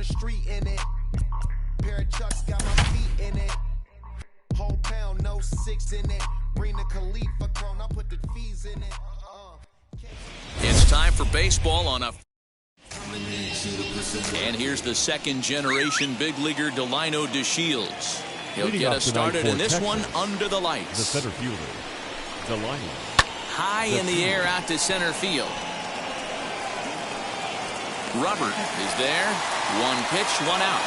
the street in it. Pair of Chucks got my feet in it. Whole pound, no 6 in it. Bring the Khalifa clone, I put the fees in it. It's time for baseball on a... And here's the second-generation big leaguer Delino DeShields. He'll get us started in this one under the lights. The center fielder, Delino. High in the air out to center field. Robert is there. One pitch, one out.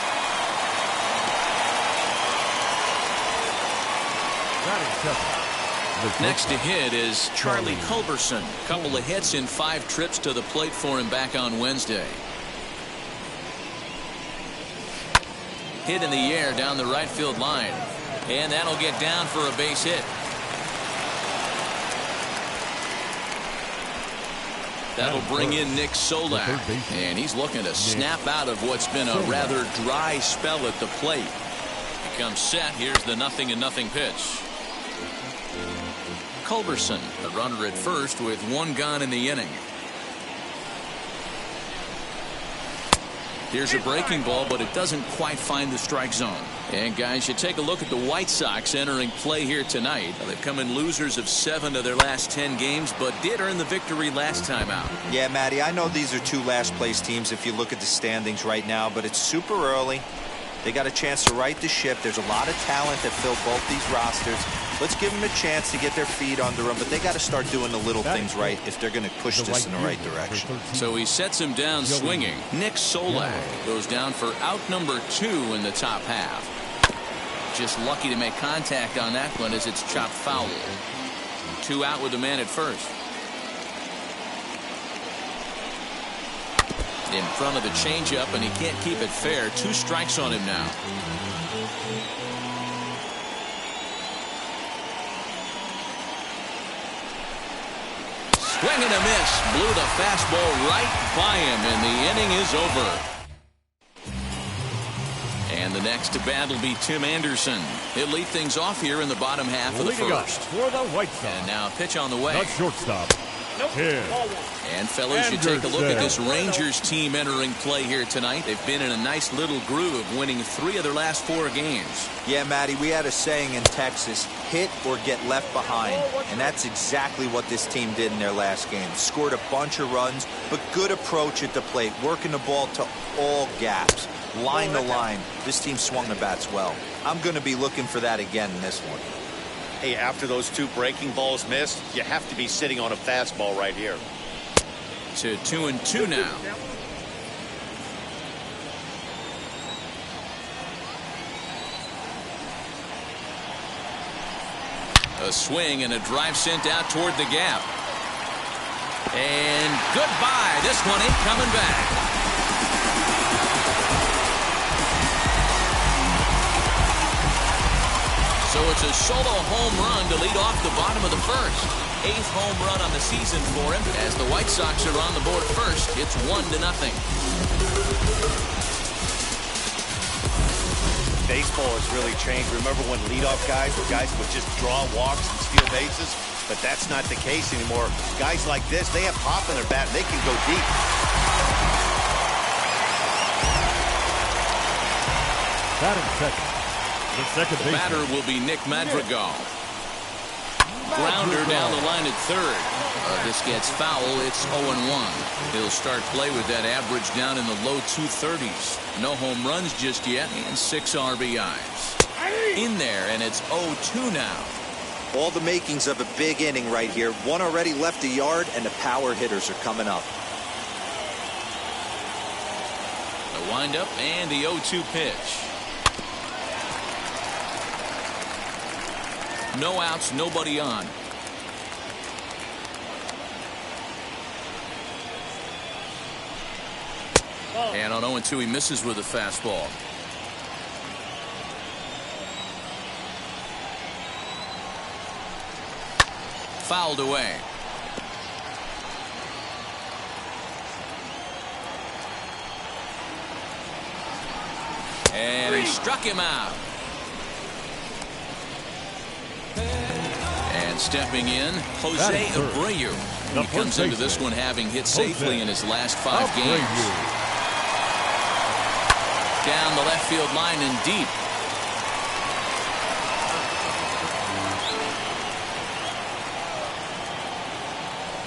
Next to hit is Charlie Culberson. Couple of hits in 5 trips to the plate for him back on Wednesday. Hit in the air down the right field line. And that'll get down for a base hit. That'll bring in Nick Solak. And he's looking to snap out of what's been a rather dry spell at the plate. He comes set. Here's the 0-0 pitch. Culberson, the runner at first with 1 gone in the inning. Here's a breaking ball, but it doesn't quite find the strike zone. And guys, you take a look at the White Sox entering play here tonight. They've come in losers of 7 of their last 10 games, but did earn the victory last time out. Yeah, Matty, I know these are 2 last place teams if you look at the standings right now, but it's super early. They got a chance to right the ship. There's a lot of talent that fill both these rosters. Let's give them a chance to get their feet under them, but they got to start doing the little things right if they're going to push this in the right direction. So he sets him down swinging. Nick Solak goes down for out number 2 in the top half. Just lucky to make contact on that one as it's chopped foul. 2 out with the man at first. In front of the changeup, and he can't keep it fair. 2 strikes on him now. Swing and a miss. Blew the fastball right by him, and the inning is over. And the next to bat will be Tim Anderson. He'll lead things off here in the bottom half of the first. For the White Sox. And now pitch on the way. The shortstop. And fellas, you take a look at this Rangers team entering play here tonight. They've been in a nice little groove, winning 3 of their last 4 games. Yeah, Matty, we had a saying in Texas, hit or get left behind. And that's exactly what this team did in their last game. Scored a bunch of runs, but good approach at the plate, working the ball to all gaps. Line to line. This team swung the bats well. I'm going to be looking for that again in this one. Hey, after those 2 breaking balls missed, you have to be sitting on a fastball right here. To 2-2 now. A swing and a drive sent out toward the gap. And goodbye. This one ain't coming back. So it's a solo home run to lead off the bottom of the first. 8th home run on the season for him. As the White Sox are on the board first, it's 1-0. Baseball has really changed. Remember when leadoff guys were guys who would just draw walks and steal bases? But that's not the case anymore. Guys like this, they have pop in their bat. They can go deep. Batting second. The batter will be Nick Madrigal. Grounder down the line at third. This gets foul. It's 0-1. He'll start play with that average down in the low 230s. No home runs just yet, and 6 RBIs. In there, and it's 0-2 now. All the makings of a big inning right here. 1 already left the yard, and the power hitters are coming up. The windup and the 0-2 pitch. No outs, nobody on. And on 0-2, he misses with a fastball. Fouled away. And he struck him out. And stepping in, Jose Abreu. He comes into this one having hit safely in his last 5 games. down the left field line and deep.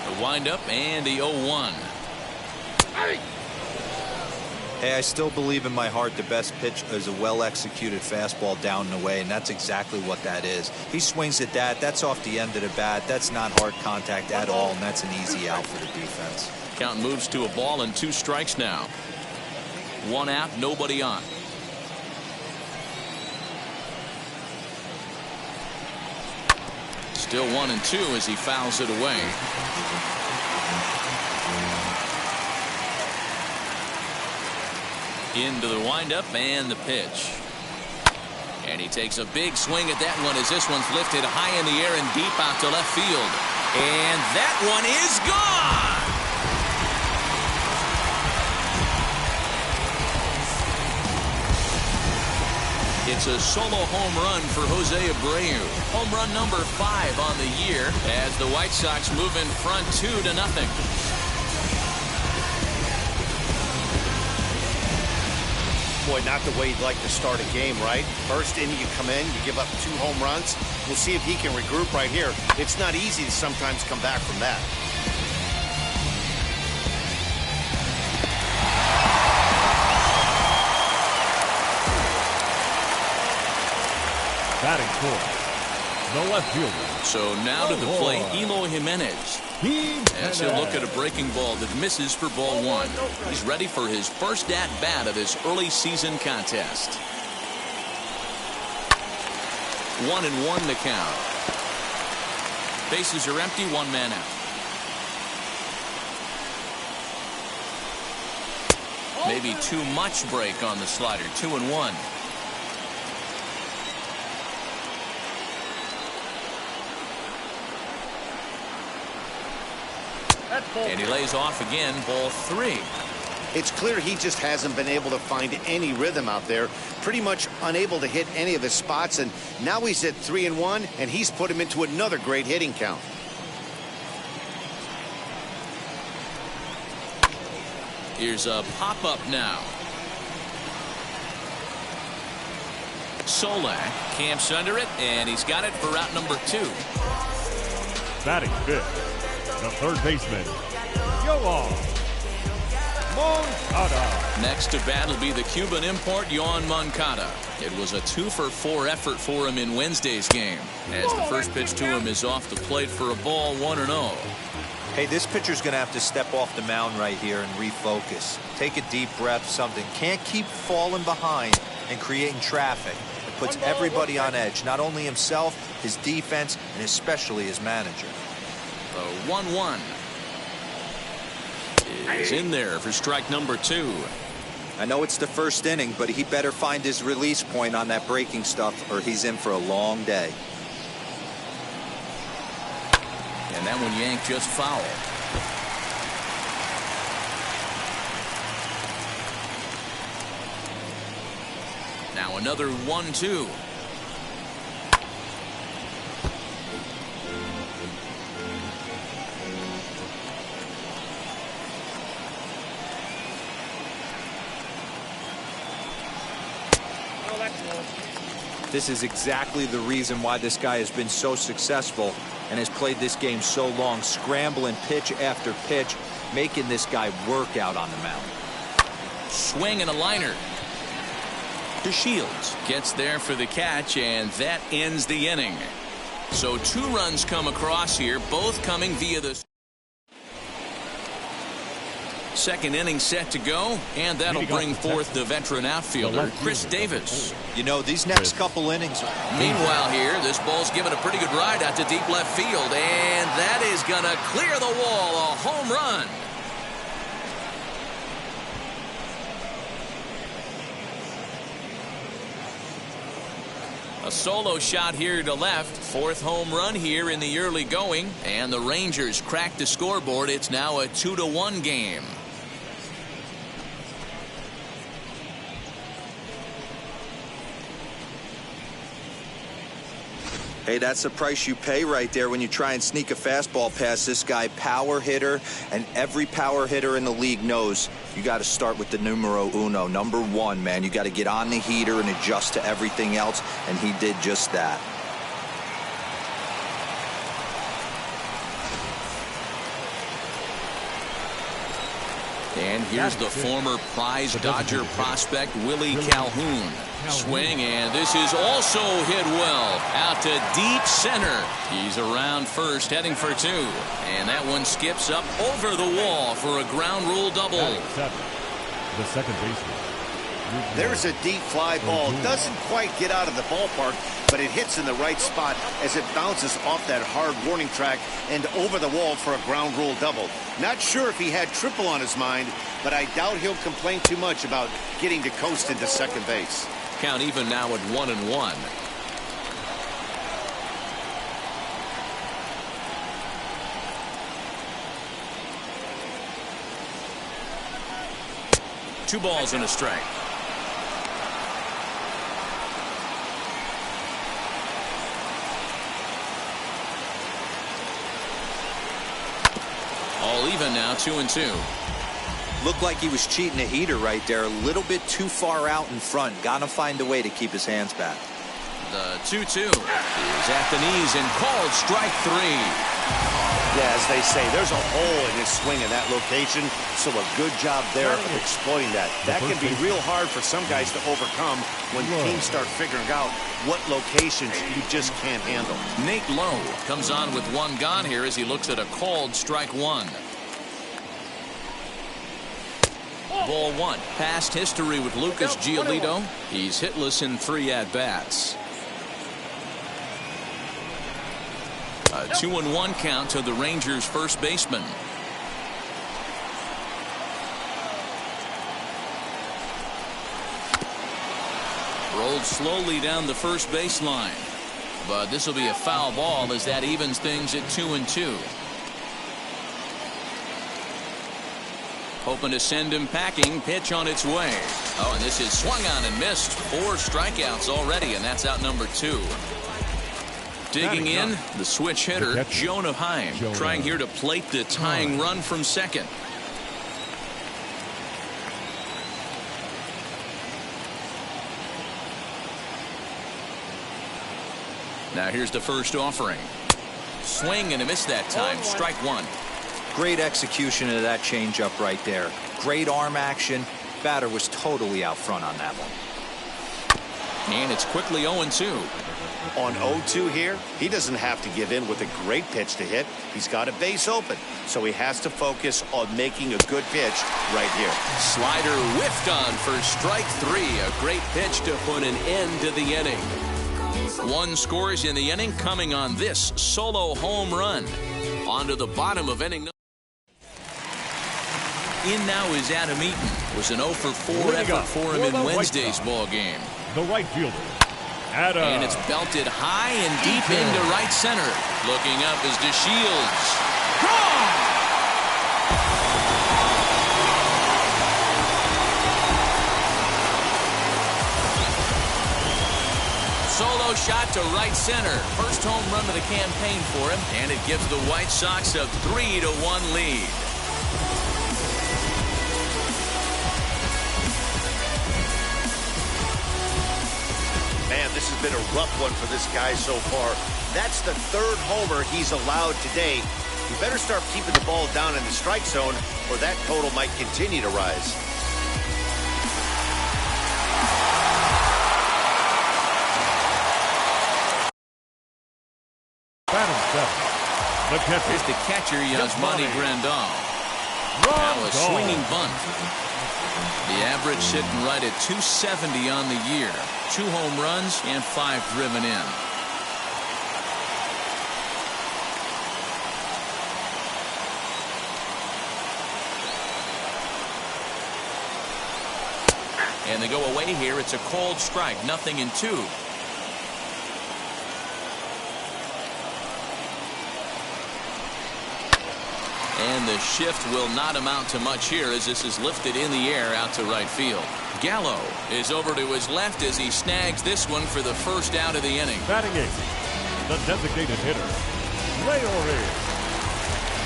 The windup and the 0-1. Hey, I still believe in my heart the best pitch is a well-executed fastball down and away, and that's exactly what that is. He swings at that. That's off the end of the bat. That's not hard contact at all, and that's an easy out for the defense. Count moves to a ball and 2 strikes now. 1 out, nobody on. Still 1-2 as he fouls it away. Into the windup and the pitch. And he takes a big swing at that one as this one's lifted high in the air and deep out to left field. And that one is gone. It's a solo home run for Jose Abreu. Home run number 5 on the year as the White Sox move in front 2-0. Boy, not the way you'd like to start a game, right? First inning, you come in, you give up 2 home runs. We'll see if he can regroup right here. It's not easy to sometimes come back from that. Batting fourth, the left fielder. So now to the plate, Eloy Jimenez. As he'll look at a breaking ball that misses for ball 1. He's ready for his first at-bat of this early season contest. 1-1 the count. Bases are empty, 1 man out. Maybe too much break on the slider. 2-1. And he lays off again, ball 3. It's clear he just hasn't been able to find any rhythm out there. Pretty much unable to hit any of his spots, and now he's at 3-1, and he's put him into another great hitting count. Here's a pop-up now. Solak camps under it, and he's got it for route number 2. Batting fifth, the third baseman, Yoan Moncada. Next to bat will be the Cuban import, Yoan Moncada. It was a 2-for-4 effort for him in Wednesday's game, as the first pitch to him is off the plate for a ball, 1-0. Hey, this pitcher's going to have to step off the mound right here and refocus. Take a deep breath, something. Can't keep falling behind and creating traffic. It puts everybody on edge, not only himself, his defense, and especially his manager. The 1-1 is in there for strike number 2. I know it's the first inning, but he better find his release point on that breaking stuff or he's in for a long day. And that one yanked just foul. Now another 1-2. This is exactly the reason why this guy has been so successful and has played this game so long, scrambling pitch after pitch, making this guy work out on the mound. Swing and a liner. DeShields gets there for the catch, and that ends the inning. So 2 runs come across here, both coming via the second inning set to go, and that'll bring forth the veteran outfielder, Chris Davis. You know, these next couple innings. Meanwhile here, this ball's given a pretty good ride out to deep left field, and that is going to clear the wall. A home run. A solo shot here to left. 4th home run here in the early going, and the Rangers crack the scoreboard. It's now a 2-1 game. Hey, that's the price you pay right there when you try and sneak a fastball past this guy. Power hitter, and every power hitter in the league knows you got to start with the numero uno, number one, man. You got to get on the heater and adjust to everything else, and he did just that. And here's the former prize Dodger prospect, Willie Calhoun. Swing, and this is also hit well. Out to deep center. He's around first, heading for two. And that one skips up over the wall for a ground rule double. The second baseman. There's a deep fly ball. Doesn't quite get out of the ballpark, but it hits in the right spot as it bounces off that hard warning track and over the wall for a ground rule double. Not sure if he had triple on his mind, but I doubt he'll complain too much about getting to coast into second base. Count even now at 1-1. Two balls and a strike. All even now, 2-2. Looked like he was cheating a heater right there. A little bit too far out in front. Got to find a way to keep his hands back. The 2-2 is at the knees and called strike three. Yeah, as they say, there's a hole in his swing in that location, so a good job there of exploiting that. That can be real hard for some guys to overcome when teams start figuring out what locations you just can't handle. Nate Lowe comes on with one gone here as he looks at a called strike one. Ball one. Past history with Lucas Giolito. He's hitless in 3 at-bats. A 2-1 count to the Rangers' first baseman. Rolled slowly down the first baseline. But this will be a foul ball as that evens things at 2-2. Hoping to send him packing. Pitch on its way. Oh, and this is swung on and missed. 4 strikeouts already, and that's out number 2. Digging in, the switch hitter, Jonah Heim, trying here to plate the tying run from second. Now here's the first offering. Swing and a miss that time. Strike one. Great execution of that changeup right there. Great arm action. Batter was totally out front on that one. And it's quickly 0-2. On 0-2 here, he doesn't have to give in with a great pitch to hit. He's got a base open, so he has to focus on making a good pitch right here. Slider whiffed on for strike three. A great pitch to put an end to the inning. 1 scores in the inning coming on this solo home run. On to the bottom of inning. In now is Adam Eaton. Was an 0-for-4 effort for him in Wednesday's ball game. The right fielder, Adam. And it's belted high and deep into right center. Looking up is DeShields. Gone! Solo shot to right center. First home run of the campaign for him, and it gives the White Sox a 3-1 lead. Man, this has been a rough one for this guy so far. That's the 3rd homer he's allowed today. You better start keeping the ball down in the strike zone, or that total might continue to rise. The catcher. Here's the catcher, Yasmani Grandal. Now a swinging bunt. The average sitting right at 270 on the year. 2 home runs and 5 driven in. And they go away here. It's a called strike. 0-2. And the shift will not amount to much here as this is lifted in the air out to right field. Gallo is over to his left as he snags this one for the first out of the inning. Batting eighth, the designated hitter, Leury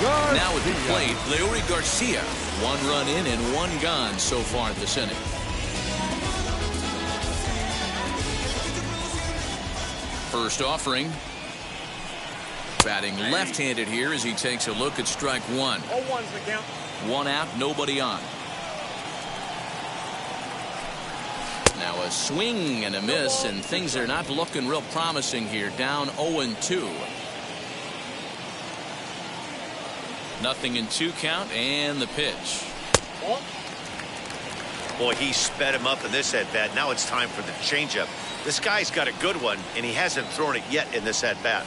Garcia. Now at the plate, Leury Garcia. 1 run in and 1 gone so far this inning. First offering. Batting left-handed here as he takes a look at strike 1. 0-1's the count. 1 out, nobody on. Now a swing and a miss, and things are not looking real promising here. Down 0-2. Nothing in 2 count, and the pitch. Boy, he sped him up in this at-bat. Now it's time for the changeup. This guy's got a good one, and he hasn't thrown it yet in this at-bat.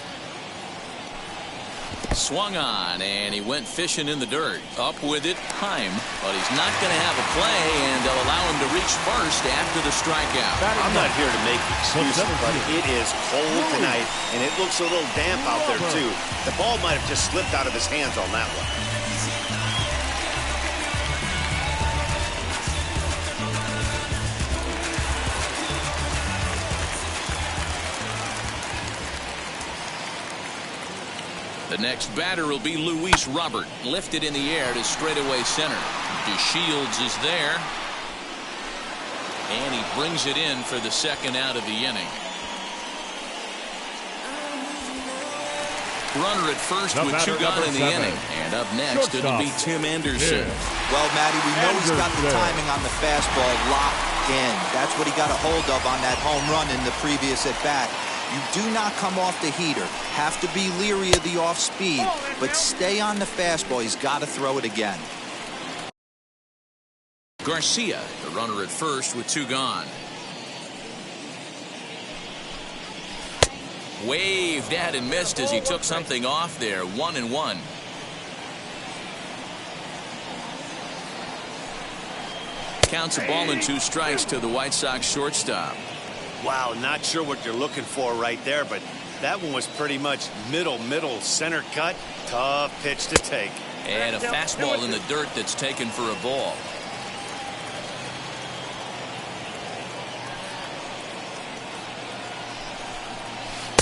Swung on, and he went fishing in the dirt. Up with it, Heim, but he's not going to have a play, and they'll allow him to reach first after the strikeout. I'm not here to make excuses, but it is cold tonight, and it looks a little damp out there, too. The ball might have just slipped out of his hands on that one. The next batter will be Luis Robert, lifted in the air to straightaway center. DeShields is there, and he brings it in for the 2nd out of the inning. Runner at first with 2 gone in the inning, and up next it'll be Tim Anderson. Well, Matty, we know he's got the timing on the fastball locked in. That's what he got a hold of on that home run in the previous at bat. You do not come off the heater. Have to be leery of the off speed, but stay on the fastball. He's got to throw it again. Garcia, the runner at first with 2 gone. Waved at and missed as he took something off there. 1-1. Counts a ball and 2 strikes to the White Sox shortstop. Wow, not sure what you're looking for right there, but that one was pretty much middle center cut. Tough pitch to take. And a fastball in the dirt that's taken for a ball.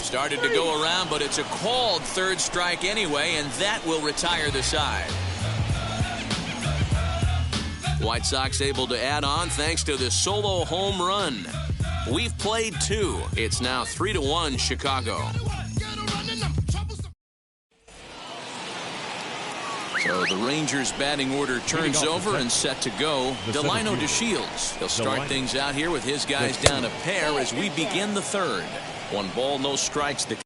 Started to go around, but it's a called 3rd strike anyway, and that will retire the side. White Sox able to add on thanks to the solo home run. We've played 2. It's now 3-1 Chicago. So the Rangers batting order turns over and set to go. Delino DeShields. He'll start things out here with his guys down a pair as we begin the 3rd. 1 ball, no strikes. The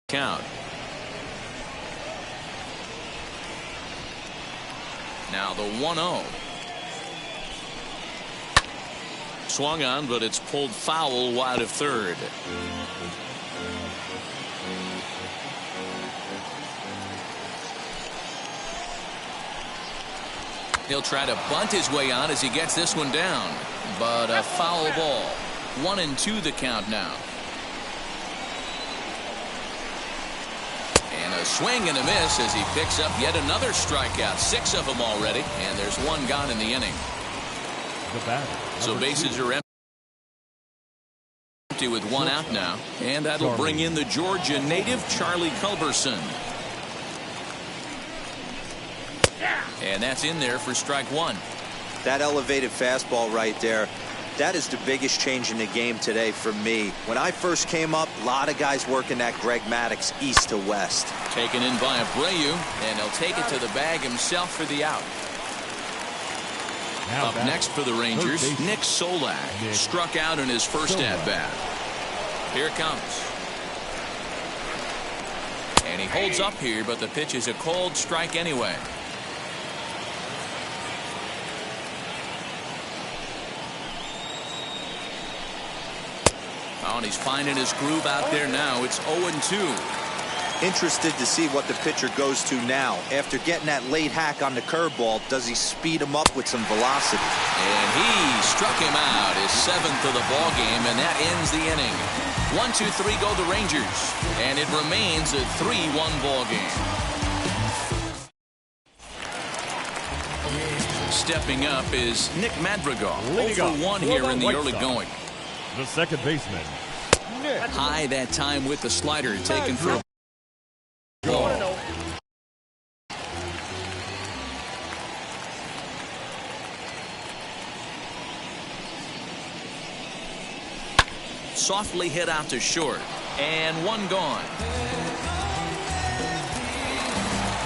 count. Now the 1-0. Swung on, but it's pulled foul wide of 3rd. He'll try to bunt his way on as he gets this one down, but a foul ball. 1-2 the count now. And a swing and a miss as he picks up yet another strikeout. 6 of them already, and there's 1 gone in the inning. So bases are empty with 1 out now, and that'll bring in the Georgia native Charlie Culberson. And that's in there for strike 1. That elevated fastball right there, that is the biggest change in the game today for me. When I first came up, a lot of guys working that Greg Maddux east to west. Taken in by Abreu, and he'll take it to the bag himself for the out. Up next for the Rangers, Nick Solak. Struck out in his first at-bat. Here it comes. And he holds up here, but the pitch is a cold strike anyway. Oh, and he's finding his groove out there now. It's 0-2. Interested to see what the pitcher goes to now. After getting that late hack on the curveball, does he speed him up with some velocity? And he struck him out, his 7th of the ball game, and that ends the inning. 1-2-3 go the Rangers, and it remains a 3-1 ball game. Stepping up is Nick Madrigal. Leading 0 up for 1 for here the in the White early Sox. going. The second baseman. High that time with the slider taken for a ball. Softly hit out to short. And 1 gone.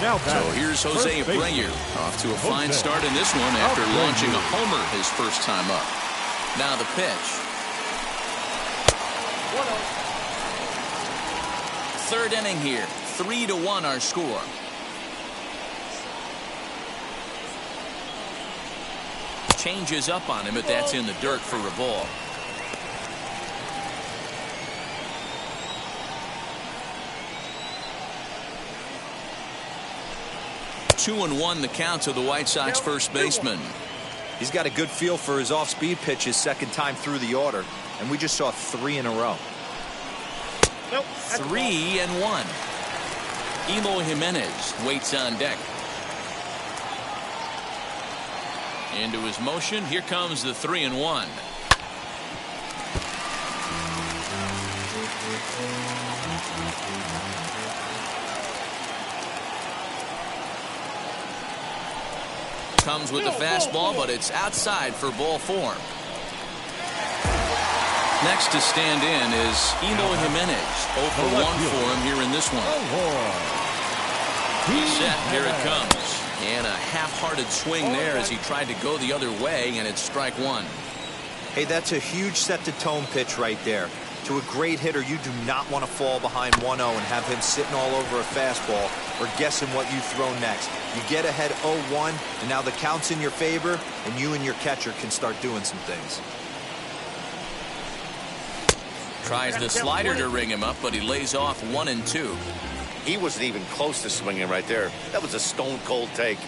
Now So batting, here's first Jose baseman. Abreu off to a fine Jose start in this one after Abreu. launching a homer his first time up. Now the pitch. Third inning here. 3-1 our score. Changes up on him, but that's in the dirt for a ball. Two and 1 the count to the White Sox first baseman. He's got a good feel for his off-speed pitches second time through the order, and we just saw 3 in a row. 3-1. Eloy Jimenez waits on deck. Into his motion. Here comes the 3-1. Comes with the fastball, but it's outside for ball 4. Next to stand in is Eloy Jimenez. 0 for 1 for him here in this one. He's set. Here it comes. And a half-hearted swing there as he tried to go the other way, and it's strike 1. Hey, that's a huge set-the-tone pitch right there. To a great hitter, you do not want to fall behind 1-0 and have him sitting all over a fastball or guessing what you throw next. You get ahead 0-1, and now the count's in your favor, and you and your catcher can start doing some things. Tries the slider to ring him up, but he lays off 1 and 2. He wasn't even close to swinging right there. That was a stone-cold take.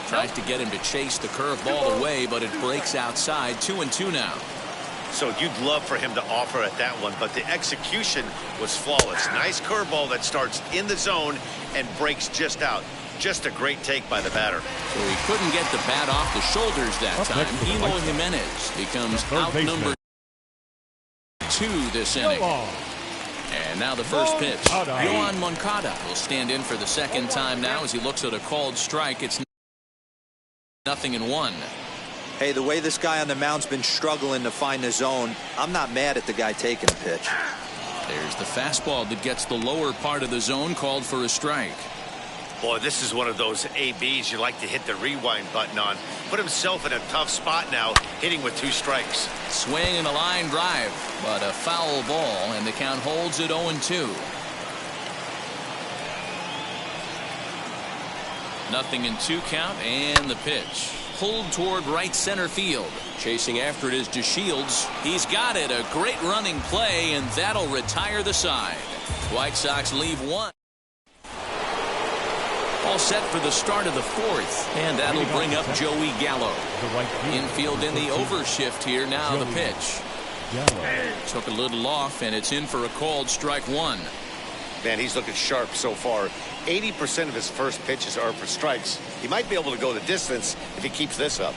Tries to get him to chase the curveball away, but it breaks outside. 2 and 2 now. So you'd love for him to offer at that one, but the execution was flawless. Nice curveball that starts in the zone and breaks just out. Just a great take by the batter. So he couldn't get the bat off the shoulders that Up time. next for the Eloy White Sox. Jimenez becomes The third out baseman. number 2 this inning. Ball. And now the first pitch. Moncada. Yohan Moncada will stand in for the second time now as he looks at a called strike. It's 0-1. Hey, the way this guy on the mound's been struggling to find the zone, I'm not mad at the guy taking the pitch. There's the fastball that gets the lower part of the zone, called for a strike. Boy, this is one of those ABs you like to hit the rewind button on. Put himself in a tough spot now, hitting with 2 strikes. Swing and a line drive, but a foul ball, and the count holds at 0-2. 0-2 count, and the pitch. Pulled toward right center field. Chasing after it is DeShields. He's got it. A great running play, and that'll retire the side. White Sox leave 1. All set for the start of the 4th, and that'll bring up Joey Gallo. The right fielder. Infield in the overshift here. Now the Joey pitch. Gallo. Took a little off, and it's in for a called strike 1. Man, he's looking sharp so far. 80% of his first pitches are for strikes. He might be able to go the distance if he keeps this up.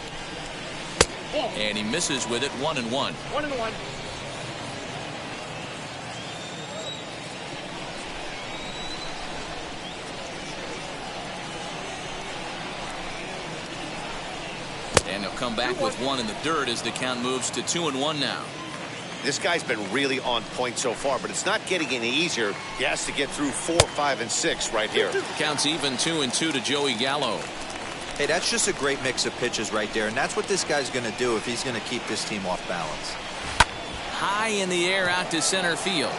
And he misses with it. 1-1. 1-1. And he'll come back with 1 in the dirt as the count moves to 2-1 now. This guy's been really on point so far, but it's not getting any easier. He has to get through 4, 5, and 6 right here. Counts even 2-2 to Joey Gallo. Hey, that's just a great mix of pitches right there, and that's what this guy's going to do if he's going to keep this team off balance. High in the air out to center field.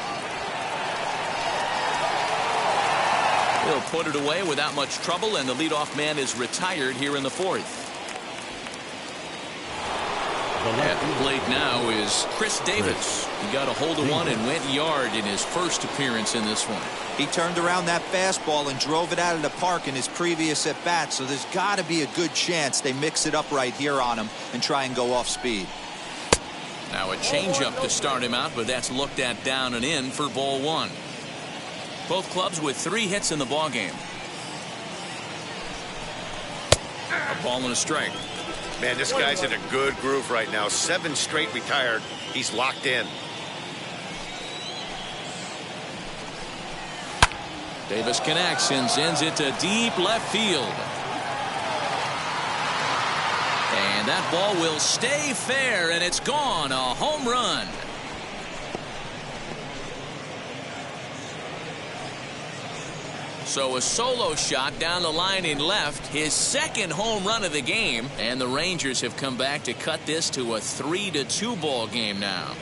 He'll put it away without much trouble, and the leadoff man is retired here in the 4th. At the plate now is Chris Davis. He got a hold of one and went yard in his first appearance in this one. He turned around that fastball and drove it out of the park in his previous at-bat, so there's got to be a good chance they mix it up right here on him and try and go off speed. Now a changeup to start him out, but that's looked at down and in for ball 1. Both clubs with 3 hits in the ballgame. A ball and a strike. Man, this guy's in a good groove right now. 7 straight retired. He's locked in. Davis connects and sends it to deep left field. And that ball will stay fair, and it's gone. A home run. So a solo shot down the line in left, his second home run of the game, and the Rangers have come back to cut this to a 3-2 ball game now.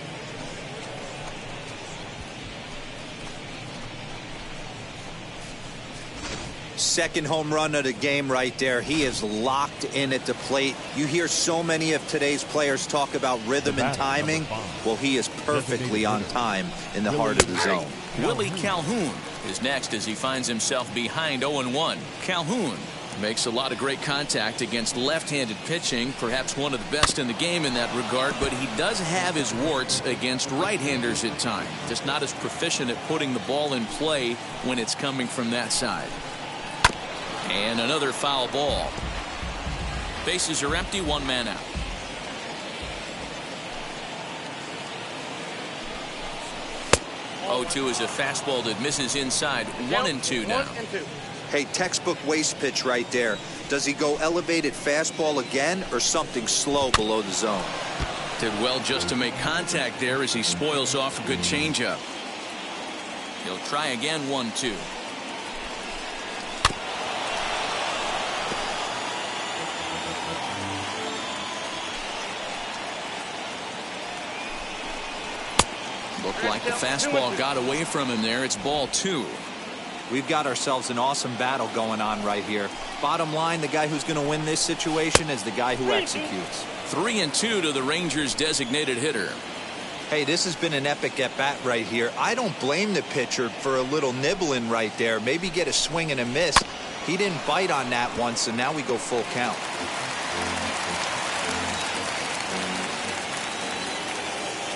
Second home run of the game right there. He is locked in at the plate. You hear so many of today's players talk about rhythm and timing. Well, he is perfectly on time in the heart of the zone. Willie Calhoun is next as he finds himself behind 0-1. Calhoun makes a lot of great contact against left-handed pitching, perhaps one of the best in the game in that regard, but he does have his warts against right-handers at times. Just not as proficient at putting the ball in play when it's coming from that side. And another foul ball. Bases are empty, 1 man out. Oh-2 is a fastball that misses inside. 1-2 now. Hey, textbook waste pitch right there. Does he go elevated fastball again or something slow below the zone? Did well just to make contact there as he spoils off a good changeup. He'll try again. 1-2. Looked like the fastball got away from him there. It's ball 2. We've got ourselves an awesome battle going on right here. Bottom line, the guy who's going to win this situation is the guy who executes. 3-2 to the Rangers' designated hitter. Hey, this has been an epic at-bat right here. I don't blame the pitcher for a little nibbling right there. Maybe get a swing and a miss. He didn't bite on that one, so now we go full count.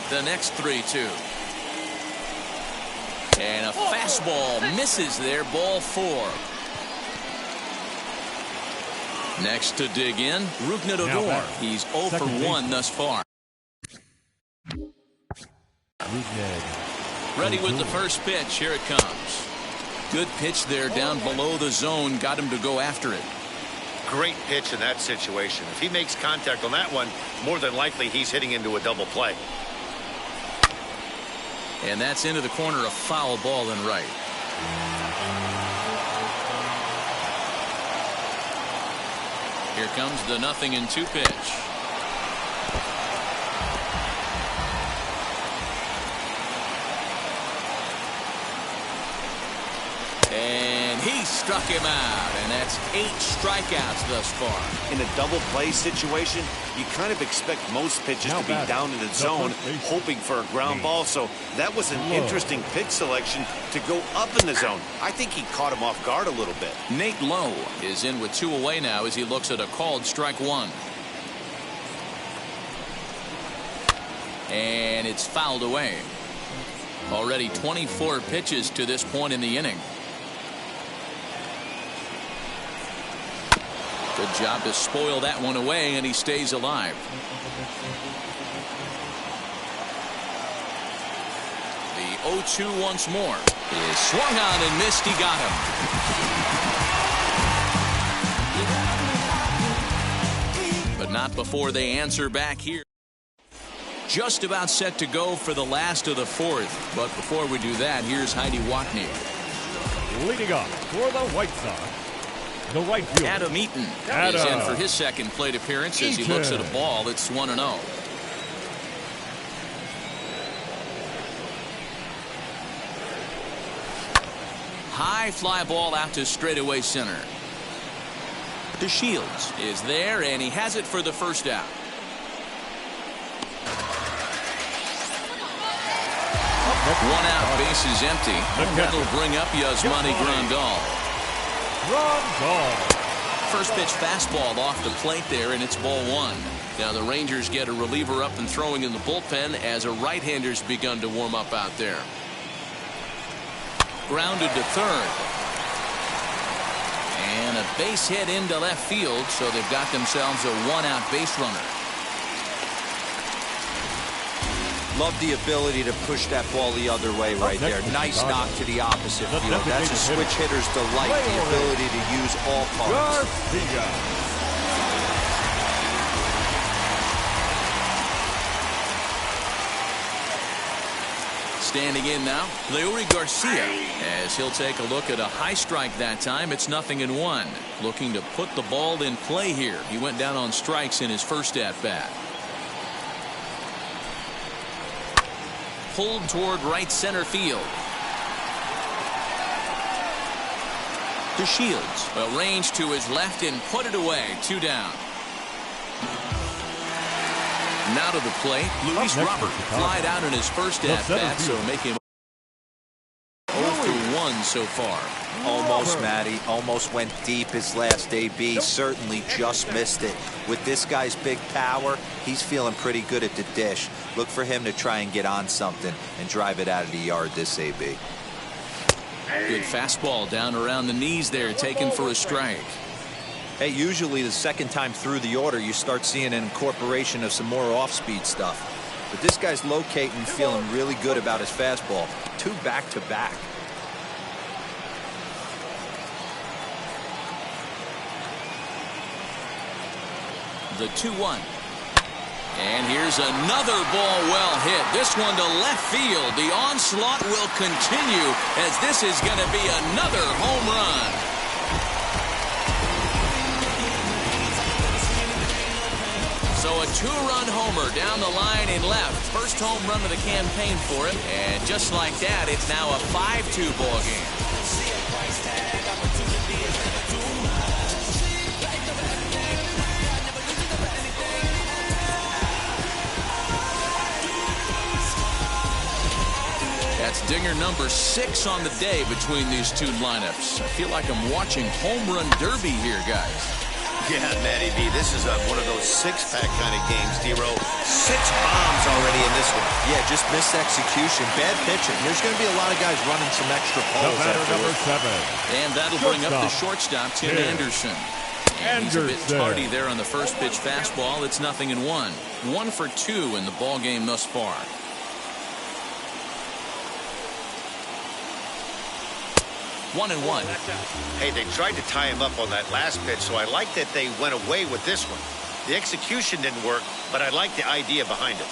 The next 3-2. And a fastball misses there. Ball 4. Next to dig in, Rougned Odor. He's 0 for 1 thus far. Ready with the first pitch. Here it comes. Good pitch there down below the zone. Got him to go after it. Great pitch in that situation. If he makes contact on that one, more than likely he's hitting into a double play. And that's into the corner, a foul ball and right. Here comes the 0-2 pitch. And he struck him out, and that's 8 strikeouts thus far. In a double play situation, you kind of expect most pitches to be down in the zone, hoping for a ground ball. So that was an interesting pitch selection to go up in the zone. I think he caught him off guard a little bit. Nate Lowe is in with 2 away now as he looks at a called strike 1. And it's fouled away. Already 24 pitches to this point in the inning. Good job to spoil that one away, and he stays alive. The 0-2 once more. Is swung on and missed. He got him. But not before they answer back here. Just about set to go for the last of the 4th. But before we do that, here's Heidi Watney. Leading off for the White Sox, the right fielder, Adam Eaton is in for his second plate appearance as he looks at a ball. It's 1-0. High fly ball out to straightaway center. DeShields is there, and he has it for the first out. One out, bases empty. That'll bring up Yasmani Grandal. First pitch fastball off the plate there, and it's ball 1. Now the Rangers get a reliever up and throwing in the bullpen as a right-hander's begun to warm up out there. Grounded to third. And And a base hit into left field, so they've got themselves a one-out base runner. Love the ability to push that ball the other way right there. Nice knock to the opposite field. That's a switch hitter's delight, the ability to use all parts. Standing in now, Leury Garcia, as he'll take a look at a high strike that time. It's 0-1. Looking to put the ball in play here. He went down on strikes in his first at-bat. Pulled toward right center field. DeShields, well, range to his left and put it away. 2 down. Now to the plate, Luis Robert flied out in his first at-bat, so make him 0-1 so far. Almost, Matty. Almost went deep his last AB. Certainly just missed it. With this guy's big power, he's feeling pretty good at the dish. Look for him to try and get on something and drive it out of the yard this AB. Good fastball down around the knees there, taken for a strike. Hey, usually the second time through the order, you start seeing an incorporation of some more off-speed stuff. But this guy's locating, feeling really good about his fastball. 2 back-to-back. The 2-1. And here's another ball well hit. This one to left field. The onslaught will continue as this is going to be another home run. So a 2-run homer down the line in left. First home run of the campaign for him. And just like that, it's now a 5-2 ball game. That's dinger number 6 on the day between these two lineups. I feel like I'm watching home run derby here, guys. Yeah, Matty B, this is one of those 6-pack kind of games, D-Row. 6 bombs already in this one. Yeah, just missed execution. Bad pitching. There's going to be a lot of guys running some extra poles. Number 7. And that'll bring up the shortstop, Tim Anderson. And he's a bit tardy there on the first pitch fastball. It's 0-1. 1 for 2 in the ball game thus far. One and one. Hey, they tried to tie him up on that last pitch, so I like that they went away with this one. The execution didn't work, but I like the idea behind it.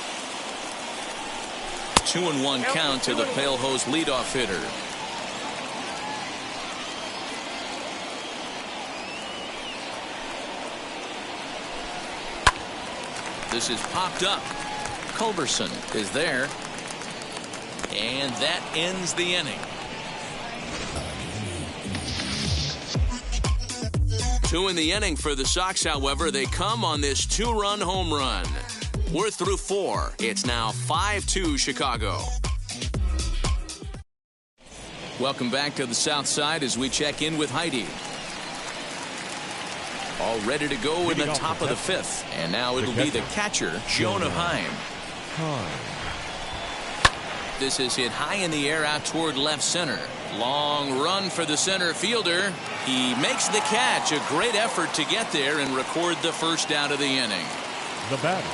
2-1 count to the Pale Hose leadoff hitter. This is popped up. Culberson is there. And that ends the inning. 2 in the inning for the Sox, however. They come on this 2-run home run. We're through 4. It's now 5-2 Chicago. Welcome back to the South Side as we check in with Heidi. All ready to go in the top of the 5th. And now it'll be the catcher, Jonah Heim. This is hit high in the air out toward left center. Long run for the center fielder. He makes the catch. A great effort to get there and record the first out of the inning. The batter,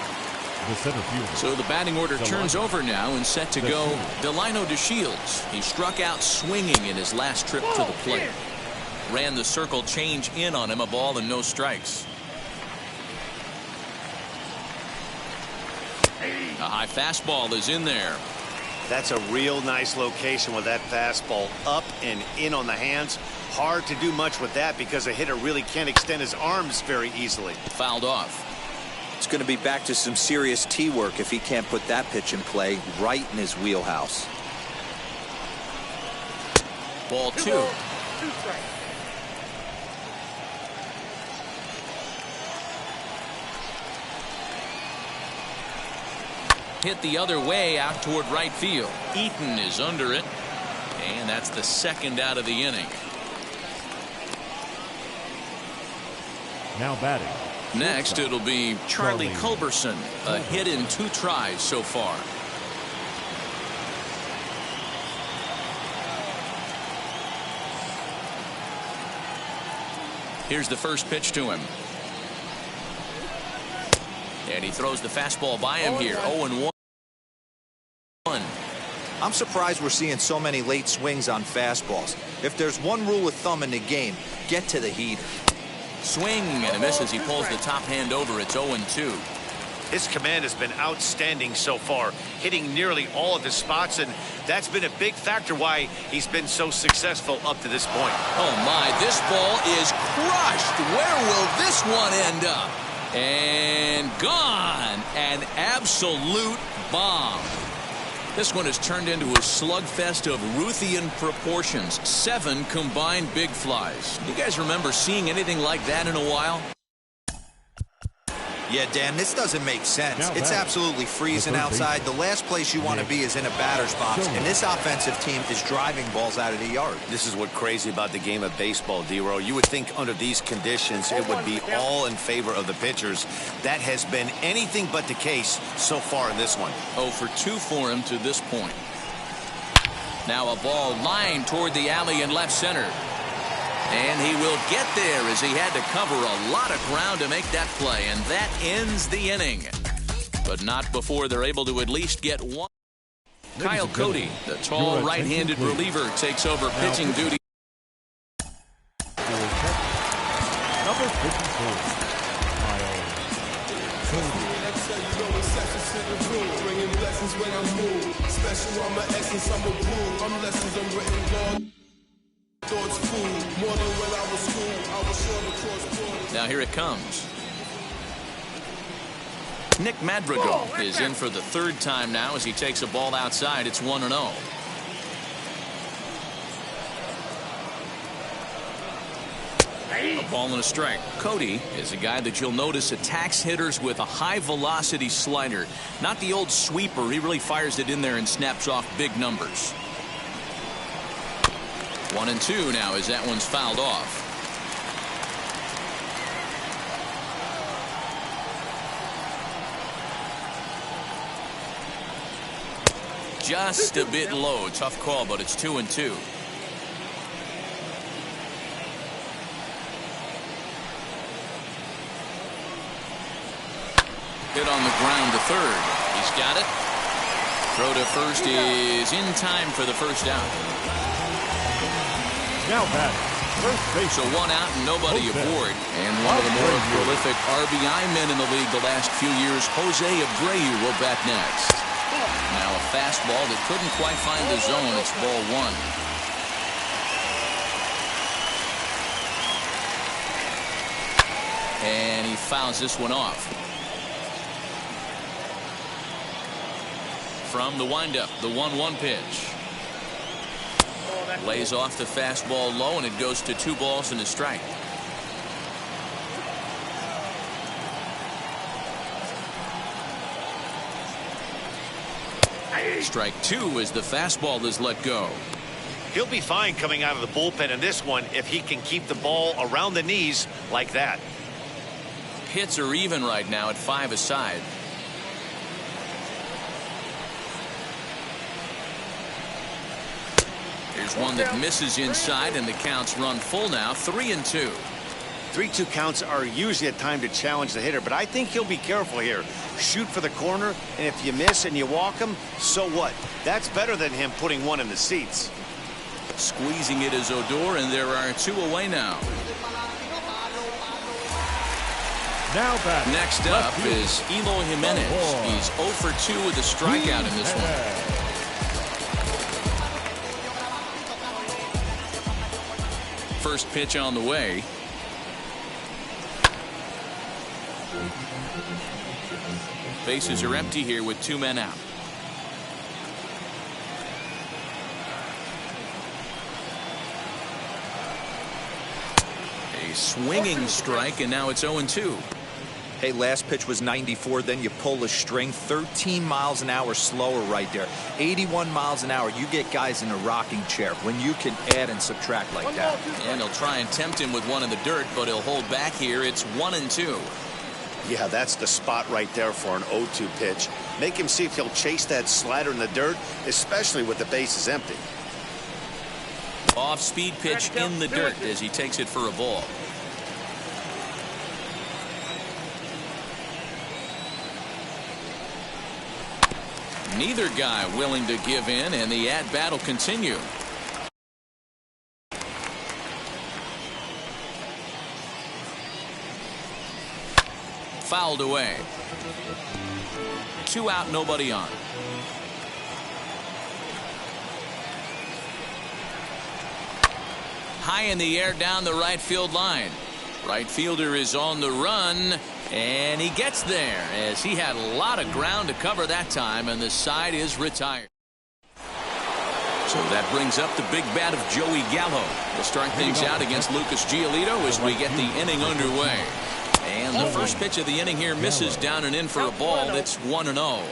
the center fielder. So the batting order turns over now and set to go Delino DeShields. He struck out swinging in his last trip to the plate. Ran the circle change in on him, a ball and no strikes. A high fastball is in there. That's a real nice location with that fastball up and in on the hands. Hard to do much with that because a hitter really can't extend his arms very easily. Fouled off. It's going to be back to some serious tee work if he can't put that pitch in play right in his wheelhouse. Ball 2. Hit the other way out toward right field. Eaton is under it. And that's the second out of the inning. Now batting. Next, it'll be Charlie Culberson. A hit in 2 tries so far. Here's the first pitch to him. And he throws the fastball by him here. 0-1. I'm surprised we're seeing so many late swings on fastballs. If there's one rule of thumb in the game, get to the heater. Swing and a miss as he pulls the top hand over. It's 0-2. His command has been outstanding so far, hitting nearly all of his spots, and that's been a big factor why he's been so successful up to this point. Oh my, this ball is crushed. Where will this one end up? And gone. An absolute bomb. This one has turned into a slugfest of Ruthian proportions. 7 combined big flies. You guys remember seeing anything like that in a while? Yeah, Dan, this doesn't make sense. It's absolutely freezing outside. The last place you want to be is in a batter's box, and this offensive team is driving balls out of the yard. This is what's crazy about the game of baseball, D-Row. You would think under these conditions it would be all in favor of the pitchers. That has been anything but the case so far in this one. 0 for 2 for him to this point. Now a ball lined toward the alley in left center. And he will get there as he had to cover a lot of ground to make that play. And that ends the inning. But not before they're able to at least get one. Kyle Cody, the tall right-handed reliever, takes over pitching duty. Number 54, Kyle Cody. Now here it comes. Nick Madrigal is in for the 3rd time now as he takes a ball outside. It's 1-0. A ball and a strike. Cody is a guy that you'll notice attacks hitters with a high velocity slider. Not the old sweeper. He really fires it in there and snaps off big numbers. 1-2 now as that one's fouled off. Just a bit low. Tough call, but it's 2-2. Hit on the ground to third. He's got it. Throw to first is in time for the first out. Now back. First base. So 1 out and nobody aboard. And one of the more prolific RBI men in the league the last few years, Jose Abreu, will bat next. Now a fastball that couldn't quite find the zone. It's ball 1. And he fouls this one off. From the windup, the 1-1 pitch. Lays off the fastball low, and it goes to 2 balls and a strike. Strike 2 as the fastball is let go. He'll be fine coming out of the bullpen in this one if he can keep the ball around the knees like that. Hits are even right now at 5 aside. Here's one that misses inside, and the counts run full now. 3-2. 3-2 counts are usually a time to challenge the hitter, but I think he'll be careful here. Shoot for the corner, and if you miss and you walk him, so what? That's better than him putting one in the seats. Squeezing it is Odor, and there are 2 away now. Now back. Next up is Eloy Jimenez. He's 0 for 2 with a strikeout in this one. First pitch on the way. Bases are empty here with 2 men out. A swinging strike, and now it's 0-2. Hey, last pitch was 94, then you pull the string. 13 miles an hour slower right there. 81 miles an hour. You get guys in a rocking chair when you can add and subtract like that. And he'll try and tempt him with one in the dirt, but he'll hold back here. It's 1-2. Yeah, that's the spot right there for an 0-2 pitch. Make him see if he'll chase that slider in the dirt, especially with the bases empty. Off-speed pitch in the dirt as he takes it for a ball. Neither guy willing to give in, and the at-bat will continue. Fouled away. 2 out, nobody on. High in the air down the right field line. Right fielder is on the run, and he gets there as he had a lot of ground to cover that time, and the side is retired. So that brings up the big bat of Joey Gallo. We'll start things out against Lucas Giolito as we get the inning underway. And the first pitch of the inning here misses down and in for a ball. It's 1-0.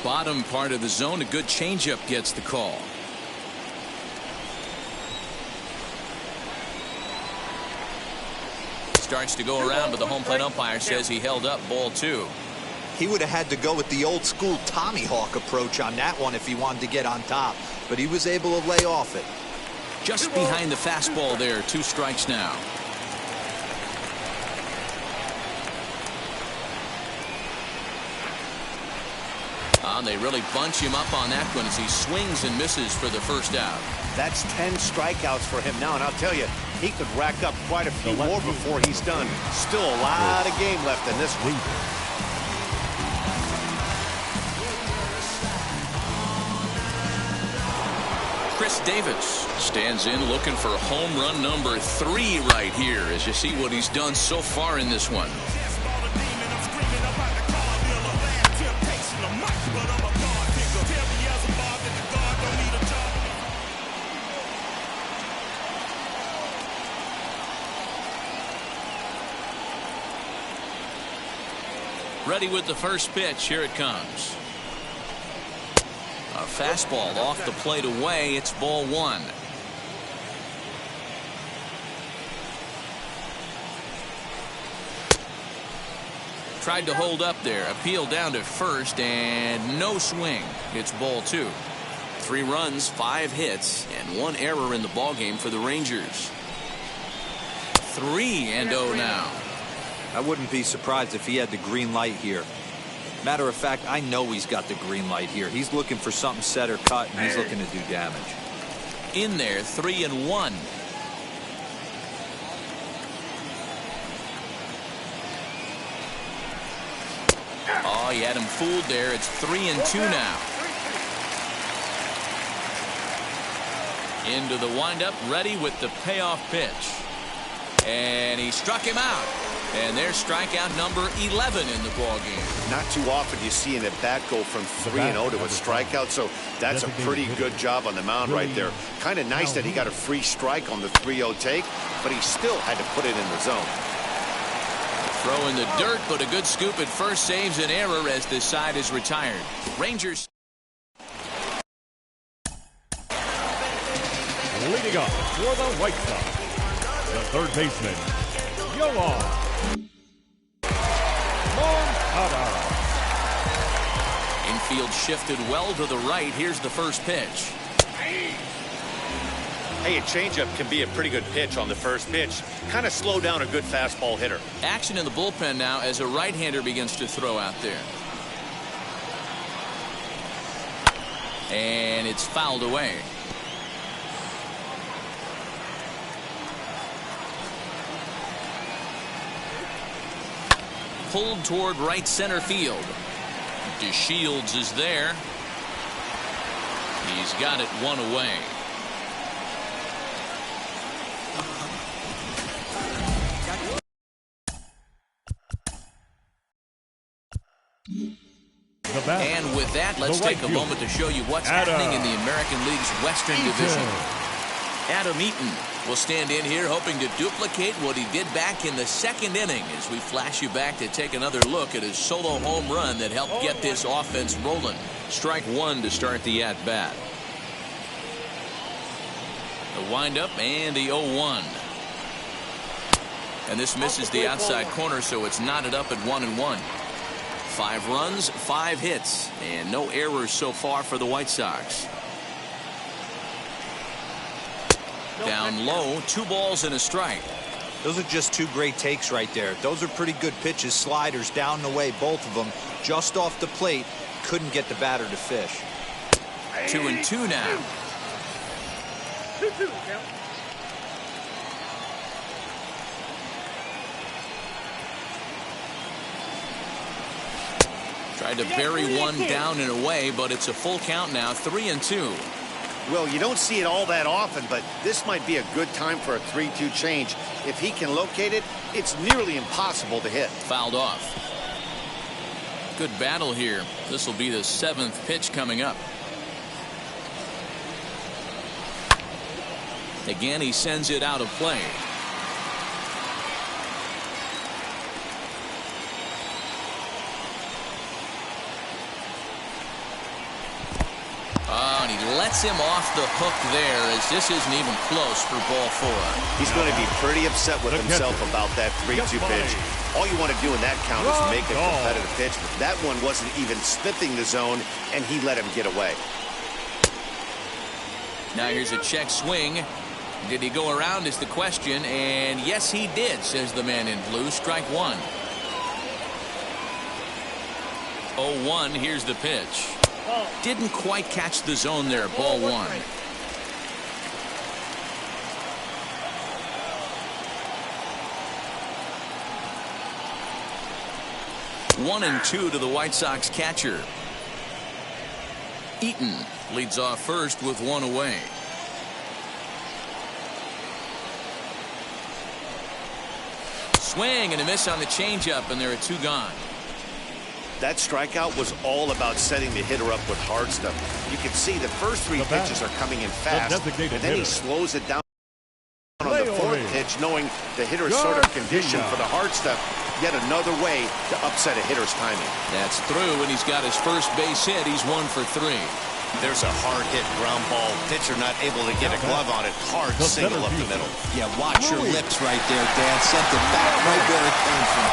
Bottom part of the zone, a good changeup gets the call. Starts to go around, but the home plate umpire says he held up, ball 2. He would have had to go with the old school Tommy Hawk approach on that one if he wanted to get on top, but he was able to lay off it. Just behind the fastball there, 2 strikes now. They really bunch him up on that one as he swings and misses for the first out. That's 10 strikeouts for him now, and I'll tell you, he could rack up quite a few more before he's done. Still a lot of game left in this one. Chris Davis stands in looking for home run number 3 right here as you see what he's done so far in this one. Ready with the first pitch. Here it comes. A fastball off the plate away. It's ball 1. Tried to hold up there. Appeal down to first and no swing. It's ball 2. 3 runs, 5 hits, and 1 error in the ballgame for the Rangers. 3-0 now. I wouldn't be surprised if he had the green light here. Matter of fact, I know he's got the green light here. He's looking for something set or cut, and he's looking to do damage. In there, 3-1. Oh, he had him fooled there. It's 3-2 now. Into the windup, ready with the payoff pitch. And he struck him out. And there's strikeout number 11 in the ballgame. Not too often you see an at-bat go from 3-0 to a strikeout, so that's a pretty good job on the mound right there. Kind of nice that he got a free strike on the 3-0 take, but he still had to put it in the zone. Throw in the dirt, but a good scoop at first saves an error as this side is retired. Rangers. Leading up for the White Sox, the third baseman, Yoan Moncada. Infield shifted well to the right. Here's the first pitch. Hey, a changeup can be a pretty good pitch on the first pitch. Kind of slow down a good fastball hitter. Action in the bullpen now as a right-hander begins to throw out there. And it's fouled away. Pulled toward right center field. DeShields is there. He's got it 1 away. And with that, let's take a moment to show you what's happening in the American League's Western Division. Adam Eaton will stand in here hoping to duplicate what he did back in the 2nd inning as we flash you back to take another look at his solo home run that helped get this offense rolling. Strike 1 to start the at-bat. The windup and the 0-1. And this misses the outside corner, so it's knotted up at 1-1. 5 runs, 5 hits, and no errors so far for the White Sox. Down low, 2 balls and a strike. Those are just two great takes right there. Those are pretty good pitches, sliders down the way, both of them, just off the plate. Couldn't get the batter to fish. 2-2 now. 2-2 count. Tried to bury one down and away, but it's a full count now, 3-2. Well, you don't see it all that often, but this might be a good time for a 3-2 change. If he can locate it, it's nearly impossible to hit. Fouled off. Good battle here. This will be the 7th pitch coming up. Again, he sends it out of play. Oh, and he lets him off the hook there, as this isn't even close for ball 4. He's going to be pretty upset with himself about that 3-2 pitch. All you want to do in that count is make a competitive pitch. But that one wasn't even sniffing the zone, and he let him get away. Now here's a check swing. Did he go around is the question, and yes he did, says the man in blue. Strike one. 0-1, here's the pitch. Didn't quite catch the zone there, ball 1. One and 2 to the White Sox catcher. Eaton leads off first with one away. Swing and a miss on the changeup, and there are 2 gone. That strikeout was all about setting the hitter up with hard stuff. You can see the first 3 pitches are coming in fast, and then he slows it down on the 4th pitch, knowing the hitter is sort of conditioned for the hard stuff. Yet another way to upset a hitter's timing. That's through, and he's got his first base hit. He's 1 for 3. There's a hard hit ground ball. Pitcher not able to get a glove on it. Hard single up the middle. Yeah, watch your lips right there, Dan. Sent it back right where it came from.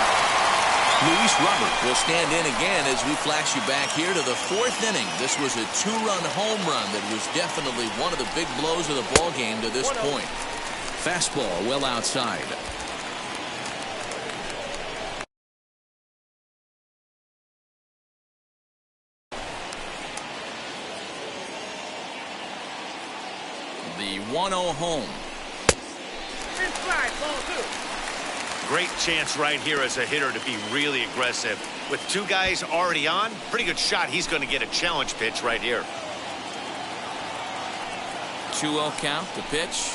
Luis Robert will stand in again as we flash you back here to the 4th inning. This was a 2-run home run that was definitely one of the big blows of the ball game to this point. Fastball well outside. The 1-0 home. Inside, ball 2. Great chance right here as a hitter to be really aggressive. With 2 guys already on, pretty good shot. He's going to get a challenge pitch right here. 2-0 count, the pitch.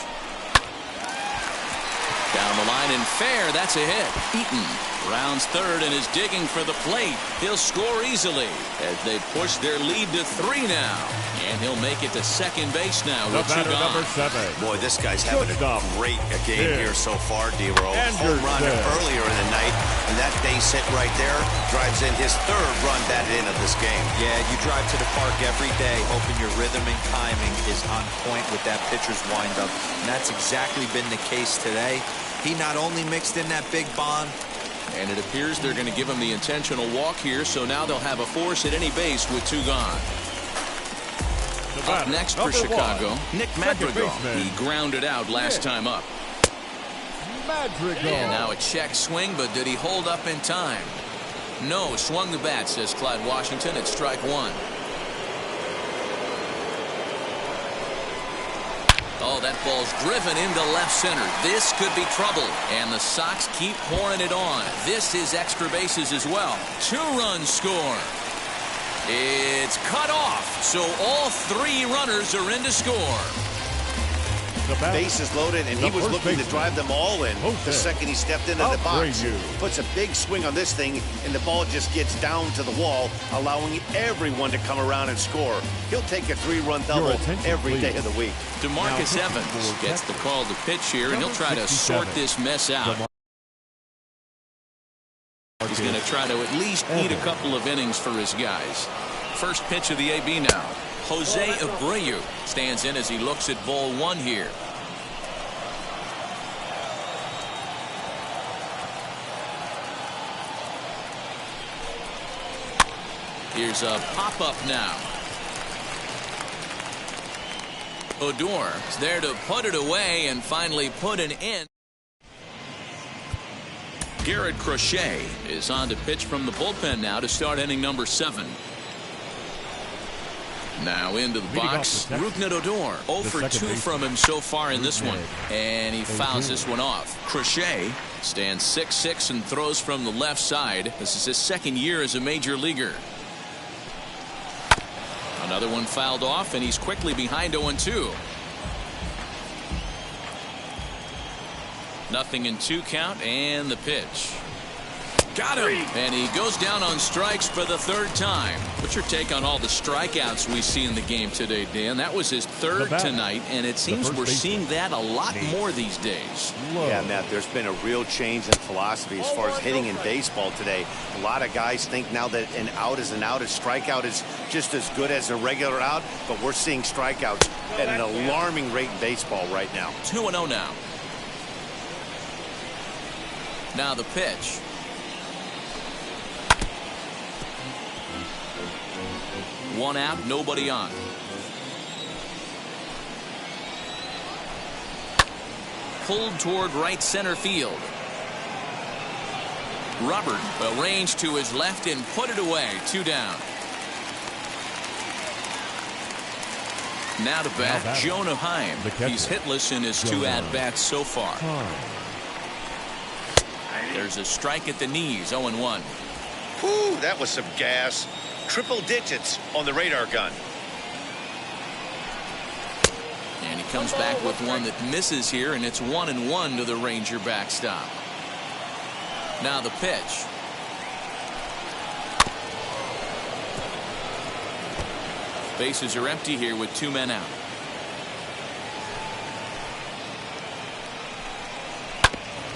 Down the line and fair, that's a hit. Eaton rounds third and is digging for the plate. He'll score easily as they push their lead to 3 now. And he'll make it to second base now with 2 gone. Number 7. Boy, this guy's having a great game here so far, D-Roll. Home run earlier in the night, and that base hit right there drives in his 3rd run batted in of this game. Yeah, you drive to the park every day hoping your rhythm and timing is on point with that pitcher's windup. And that's exactly been the case today. He not only mixed in that big bond, and it appears they're going to give him the intentional walk here, so now they'll have a force at any base with 2 gone. Up next for Chicago, Nick Madrigal. He grounded out last time up. Madrigal. And now a check swing, but did he hold up in time? No, swung the bat, says Clyde Washington. It's strike 1. Oh, that ball's driven into left center. This could be trouble. And the Sox keep pouring it on. This is extra bases as well. 2-run score. It's cut off. So all 3 runners are in to score. Base is loaded, and he was looking to drive them all in the second he stepped into the box. Puts a big swing on this thing, and the ball just gets down to the wall, allowing everyone to come around and score. He'll take a 3-run double every day of the week. DeMarcus Evans gets the call to pitch here, and he'll try to sort this mess out. He's going to try to at least eat a couple of innings for his guys. First pitch of the AB now. Jose Abreu stands in as he looks at ball 1 here. Here's a pop-up now. Odor is there to put it away and finally put an end. Garrett Crochet is on to pitch from the bullpen now to start inning number 7. Now into the box, Rougned Odor. 0 for 2 from him so far in this one. And he fouls this one off. Crochet stands 6'6" and throws from the left side. This is his second year as a major leaguer. Another one fouled off, and he's quickly behind 0-2. Nothing in 2 count, and the pitch. Got him. And he goes down on strikes for the 3rd time. What's your take on all the strikeouts we see in the game today, Dan? That was his 3rd tonight, and it seems we're seeing that a lot more these days. Yeah, Matt, there's been a real change in philosophy as far as hitting in baseball today. A lot of guys think now that an out is an out, a strikeout is just as good as a regular out, but we're seeing strikeouts at an alarming rate in baseball right now. 2-0 now. Now the pitch. One out, nobody on. Pulled toward right center field. Robert arranged to his left and put it away. 2 down. Now to bat, Jonah Heim. He's hitless in his 2 at-bats so far. There's a strike at the knees, 0-1. Whew, that was some gas. Triple digits on the radar gun. And he comes back with one that misses here, and it's 1-1 to the Ranger backstop. Now the pitch. Bases are empty here with 2 men out.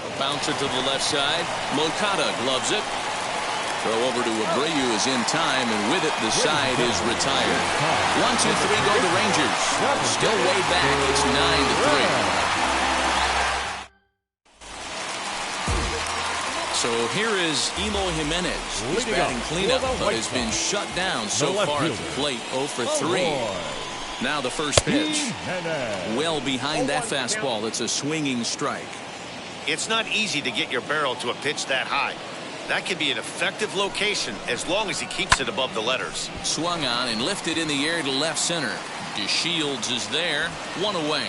A bouncer to the left side. Moncada gloves it. Throw over to Abreu is in time, and with it the side is retired. 1-2-3 go the Rangers. Still way back. It's 9-3. So here is Elo Jimenez. He's batting cleanup, but has been shut down so far at the plate. 0 for 3. Now the first pitch. Well behind that fastball. It's a swinging strike. It's not easy to get your barrel to a pitch that high. That can be an effective location as long as he keeps it above the letters. Swung on and lifted in the air to left center. DeShields is there. 1 away.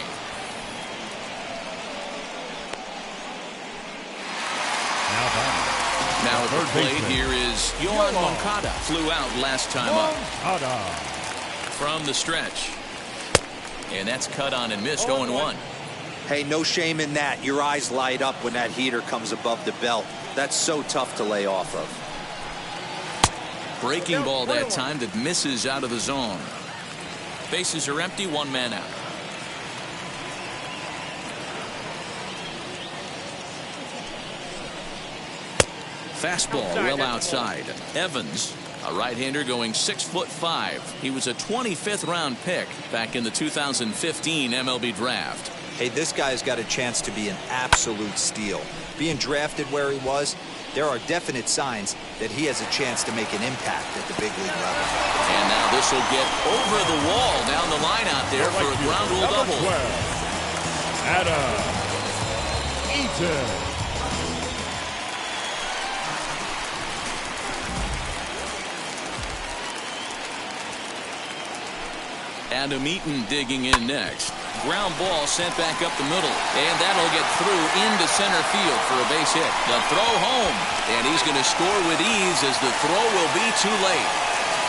Now at the plate here is Yoan Moncada. Flew out last time up. From the stretch. And that's cut on and missed. 0-1. Hey, no shame in that. Your eyes light up when that heater comes above the belt. That's so tough to lay off of. Breaking ball that time that misses out of the zone. Bases are empty, 1 man out. Fastball well outside. Evans, a right-hander going 6'5". He was a 25th round pick back in the 2015 MLB draft. Hey, this guy's got a chance to be an absolute steal. Being drafted where he was, there are definite signs that he has a chance to make an impact at the big league level. And now this will get over the wall down the line out there for a ground rule double. Adam Eaton. Adam Eaton digging in next. Ground ball sent back up the middle, and that'll get through into center field for a base hit. The throw home, and he's going to score with ease as the throw will be too late.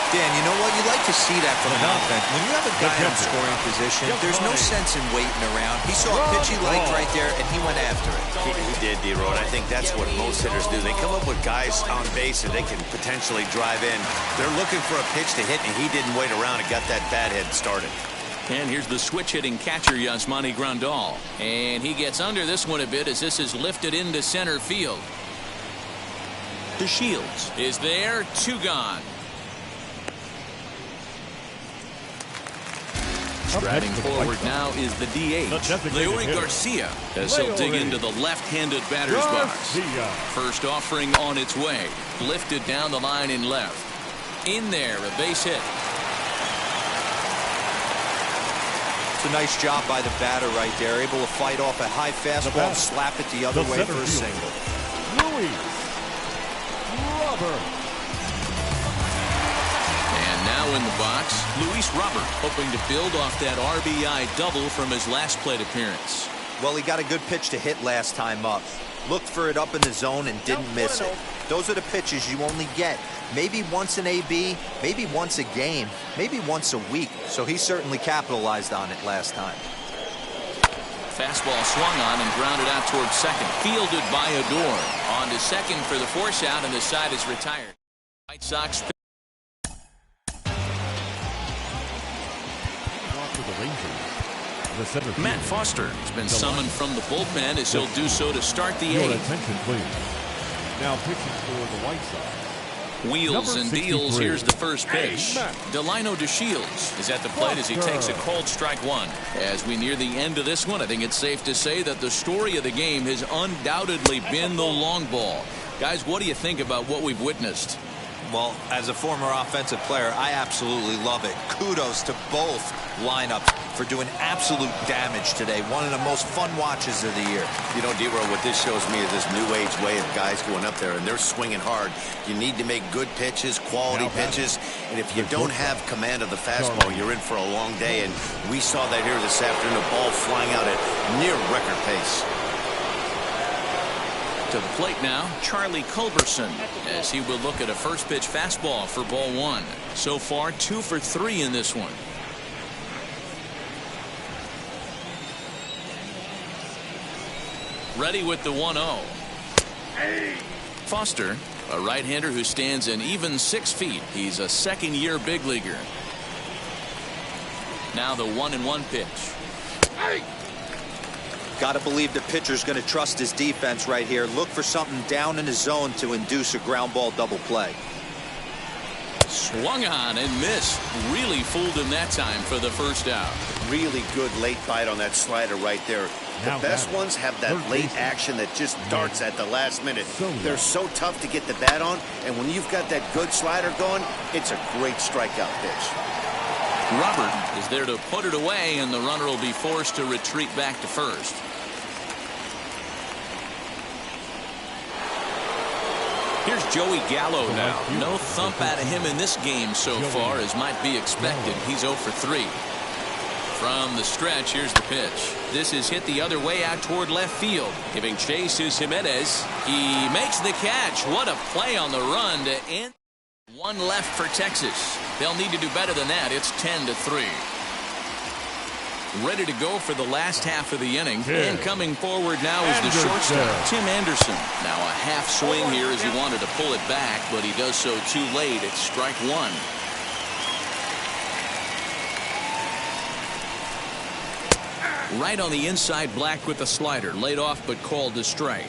Dan, you know what? You like to see that from an offense. When you have a guy in scoring position, there's no sense in waiting around. He saw a pitch he liked right there, and he went after it. He did, D-Row, and I think that's what most hitters do. They come up with guys on base that they can potentially drive in. They're looking for a pitch to hit, and he didn't wait around and got that bat hit started. And here's the switch-hitting catcher, Yasmani Grandal. And he gets under this one a bit as this is lifted into center field. DeShields is there, 2 gone. Striding forward now is the DH, Leury Garcia, as he'll dig into the left-handed batter's box. First offering on its way. Lifted down the line in left. In there, a base hit. It's a nice job by the batter right there, able to fight off a high fastball and slap it the other way for a single. Luis Robert. And now in the box, Luis Robert, hoping to build off that RBI double from his last plate appearance. Well, he got a good pitch to hit last time up. Looked for it up in the zone and didn't miss it. Those are the pitches you only get maybe once an AB, maybe once a game, maybe once a week. So he certainly capitalized on it last time. Fastball swung on and grounded out towards second. Fielded by Odor. On to second for the force out, and the side is retired. White Sox. Matt Foster has been summoned from the bullpen as he'll do so to start the Your eighth. attention, please. Now pitching for the White Sox. Wheels and deals. Here's the first pitch. Matt. Delino DeShields is at the plate as he takes a called strike one. As we near the end of this one, I think it's safe to say that the story of the game has undoubtedly been the long ball. Guys, what do you think about what we've witnessed? Well, as a former offensive player, I absolutely love it. Kudos to both lineups for doing absolute damage today. One of the most fun watches of the year. You know, D-Row, what this shows me is this new age way of guys going up there, and they're swinging hard. You need to make good pitches, quality pitches, and if you don't have command of the fastball, you're in for a long day, and we saw that here this afternoon, a ball flying out at near record pace. To the plate now, Charlie Culberson, as he will look at a first pitch fastball for ball one. So far, 2 for 3 in this one. Ready with the 1-0. Foster, a right-hander who stands an even 6 feet. He's a second-year big leaguer. Now the 1-1 pitch. Got to believe the pitcher's going to trust his defense right here. Look for something down in the zone to induce a ground ball double play. Swung on and missed. Really fooled him that time for the first out. Really good late bite on that slider right there. The best ones have that late action that just darts at the last minute. They're so tough to get the bat on, and when you've got that good slider going, it's a great strikeout pitch. Robert is there to put it away, and the runner will be forced to retreat back to first. Here's Joey Gallo now. No thump out of him in this game so far, as might be expected. He's 0 for 3. From the stretch, here's the pitch. This is hit the other way out toward left field. Giving chase is Jimenez. He makes the catch. What a play on the run to end. One left for Texas. They'll need to do better than that. It's 10-3. Ready to go for the last half of the inning. And coming forward now is the shortstop, Tim Anderson. Now a half swing here as he wanted to pull it back, but he does so too late. It's strike one. Right on the inside, Black with the slider. Laid off but called to strike.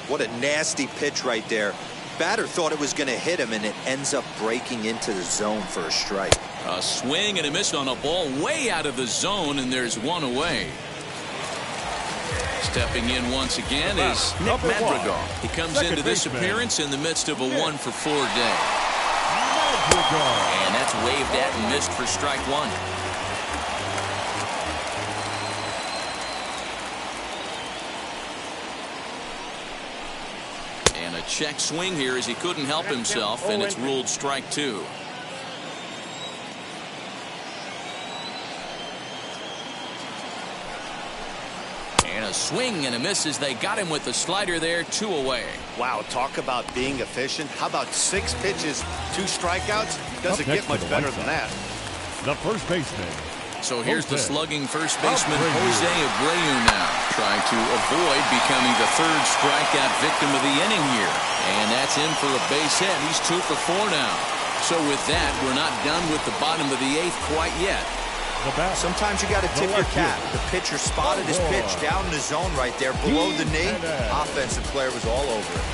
What a nasty pitch right there. Batter thought it was going to hit him, and it ends up breaking into the zone for a strike. A swing and a miss on a ball way out of the zone, and there's one away. Stepping in once again is Nick Madrigal. He comes into this appearance in the midst of a 1 for 4 day. And that's waved at and missed for strike one. And a check swing here as he couldn't help himself, and it's ruled strike two. And a swing and a miss as they got him with the slider there, 2 away. Wow, talk about being efficient. How about 6 pitches, 2 strikeouts? Doesn't get much better than that. The first baseman. So here's the slugging first baseman, Jose Abreu now, trying to avoid becoming the 3rd strikeout victim of the inning here. And that's in for a base hit. He's 2 for 4 now. So with that, we're not done with the bottom of the 8th quite yet. Sometimes you got to tip your cap. The pitcher spotted his pitch down in the zone right there below the knee. Offensive player was all over it.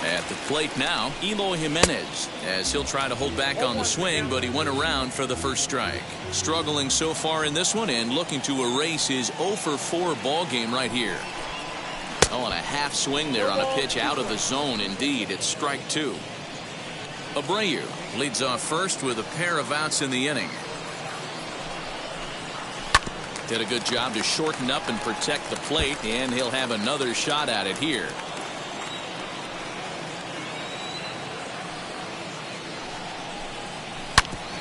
At the plate now, Eloy Jimenez, as he'll try to hold back on the swing, but he went around for the first strike. Struggling so far in this one and looking to erase his 0 for 4 ball game right here. Oh, and a half swing there on a pitch out of the zone. Indeed, it's strike 2. Abreu leads off first with a pair of outs in the inning. Did a good job to shorten up and protect the plate, and he'll have another shot at it here.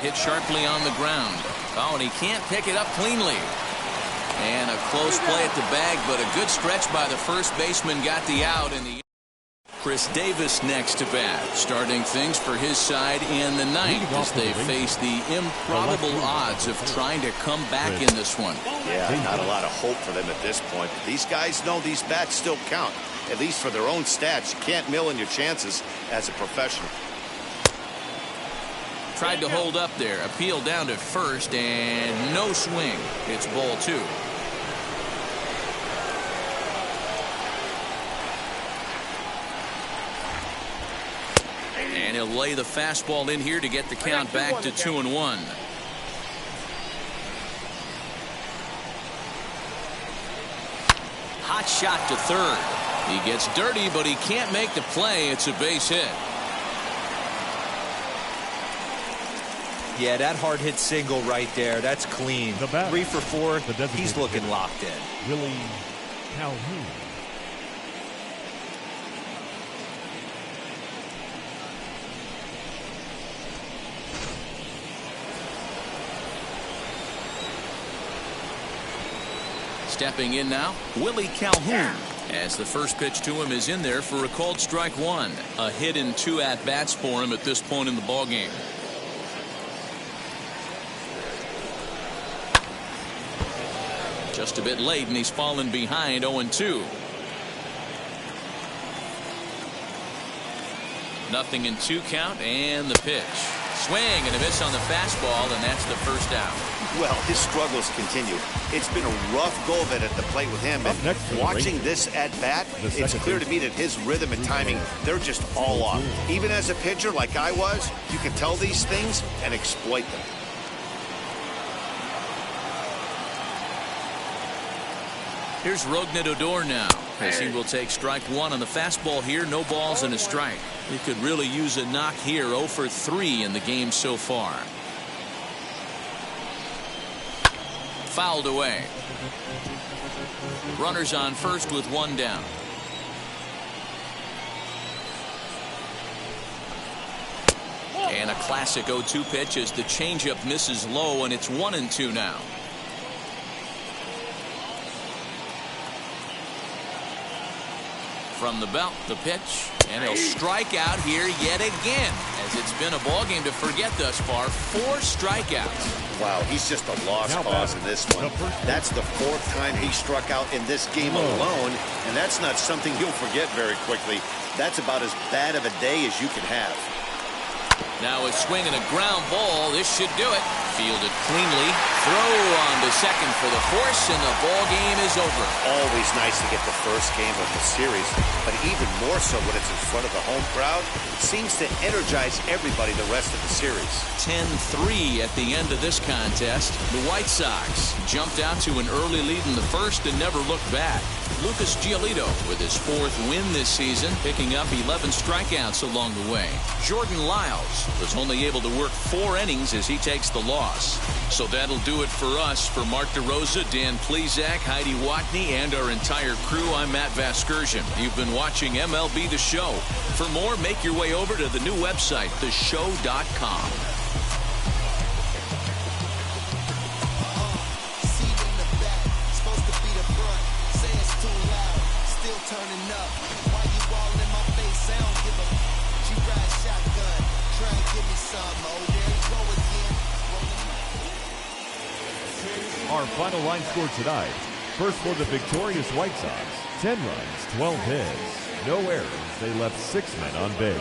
Hit sharply on the ground. Oh, and he can't pick it up cleanly. And a close play at the bag, but a good stretch by the first baseman got the out. In the Chris Davis next to bat, starting things for his side in the ninth as they face the improbable odds of trying to come back in this one. Yeah, not a lot of hope for them at this point. But these guys know these bats still count, at least for their own stats. You can't mill in your chances as a professional. Tried to hold up there, appeal down to first, and no swing. It's ball 2. And he'll lay the fastball in here to get the count back to 2-1. Hot shot to third. He gets dirty, but he can't make the play. It's a base hit. Yeah, that hard hit single right there. That's clean. 3 for 4. He's looking locked in. Willie Calhoun. Stepping in now, Willie Calhoun, as the first pitch to him is in there for a called strike 1. A hit in 2 at-bats for him at this point in the ballgame. Just a bit late, and he's fallen behind 0-2. Nothing in 2 count, and the pitch. Swing and a miss on the fastball, and that's the first out. Well, his struggles continue. It's been a rough go of it at the plate with him. And watching this at-bat, it's clear to me that his rhythm and timing, they're just all off. Even as a pitcher like I was, you can tell these things and exploit them. Here's Rougned Odor now, as he will take strike 1 on the fastball here. No balls and a strike. He could really use a knock here. 0 for 3 in the game so far. Fouled away. Runners on first with 1 down. And a classic 0-2 pitch as the changeup misses low, and it's 1-2 now. From the belt, the pitch, and he'll strike out here yet again, as it's been a ball game to forget thus far. 4 strikeouts. Wow, he's just a lost cause in this one. That's the 4th time he struck out in this game alone, and that's not something you'll forget very quickly. That's about as bad of a day as you can have. Now a swing and a ground ball. This should do it. Fielded cleanly. Throw on to second for the force, and the ball game is over. Always nice to get the first game of the series, but even more so when it's in front of the home crowd. It seems to energize everybody the rest of the series. 10-3 at the end of this contest. The White Sox jumped out to an early lead in the first and never looked back. Lucas Giolito with his 4th win this season, picking up 11 strikeouts along the way. Jordan Lyles was only able to work 4 innings as he takes the loss. So that'll do it for us. For Mark DeRosa, Dan Plesac, Heidi Watney, and our entire crew, I'm Matt Vasgersian. You've been watching MLB The Show. For more, make your way over to the new website, theshow.com. Our final line score tonight. First for the victorious White Sox, 10 runs, 12 hits, no errors. They left 6 men on base.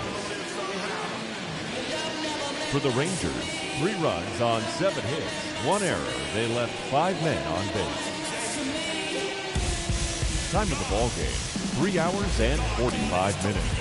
For the Rangers, 3 runs on 7 hits, 1 error. They left 5 men on base. Time of the ball game, 3 hours and 45 minutes.